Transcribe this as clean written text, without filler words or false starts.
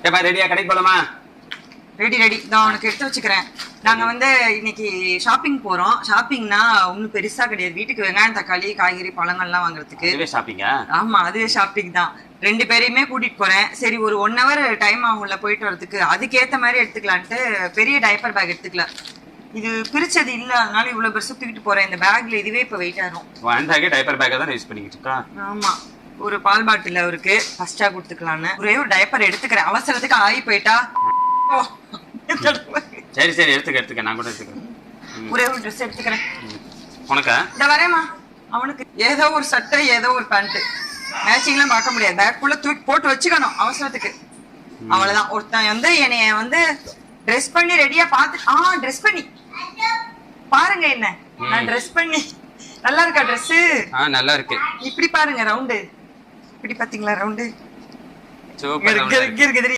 ஏப்பா ரெடியா கடைக்கு போலாமா? ரெடி நான் உனக்கு எடுத்து வச்சுக்கிறேன். நாங்க வந்து இன்னைக்கு ஷாப்பிங் போறோம். ஷாப்பிங்னா ஒன்றும் பெருசா கிடையாது. வீட்டுக்கு வெங்காயம், தக்காளி, காய்கறி, பழங்கள்லாம் வாங்குறதுக்கு. அதுவே ஷாப்பிங்கா? ஆமா, அதுவே ஷாப்பிங் தான். 2 பேரையுமே கூட்டிட்டு போறேன். சரி, ஒரு 1 hour டைம் ஆகும்ல போயிட்டு வரதுக்கு. அதுக்கேற்ற மாதிரி எடுத்துக்கலான்ட்டு பெரிய டைப்பர் பேக் எடுத்துக்கல. இது பிரிச்சது இல்ல, அதனால இவ்வளவு பெருசு தூக்கிட்டு போறேன். இந்த பேக்ல இதுவே இப்ப வெயிட் ஆகும். வாண்டாக டைப்பர் பேக்கை தான் யூஸ் பண்ணிக்கிட்டு இருக்கா. ஆமா, ஒரு பால் பாட்டில் அவருக்கு ஃபர்ஸ்டா கொடுத்துக்கலான்னு ஒரே ஒரு டைப்பர் எடுத்துக்கிறேன். அவசரத்துக்கு ஆகி போயிட்டா. சரி எடுத்துக்க நான் கூட எடுத்துக்கிறேன். ஒரே ஒரு ட்ரெஸ் எடுத்துக்கிறேன். உனக்கா? இந்த வரேம்மா. அவனுக்கு ஏதோ ஒரு சட்டை, ஏதோ ஒரு பேண்ட், மேட்சிங்லாம் பார்க்க முடியாது. பேக்குள்ள தூக்கி போட்டு வச்சுக்கணும் அவசரத்துக்கு. அவ்வளவுதான். ஒருத்தன் வந்து என்னைய வந்து ட்ரெஸ் பண்ணி ரெடியா பார்த்து ட்ரெஸ் பண்ணி பாருங்க என்ன நான் ட்ரெஸ் பண்ணி. நல்லா இருக்கா ட்ரெஸ்? நல்லா இருக்கு. இப்படி பாருங்க ரவுண்டு. இப்படி பாத்தீங்களா ரவுண்டு? சூப்பர். இருக்கு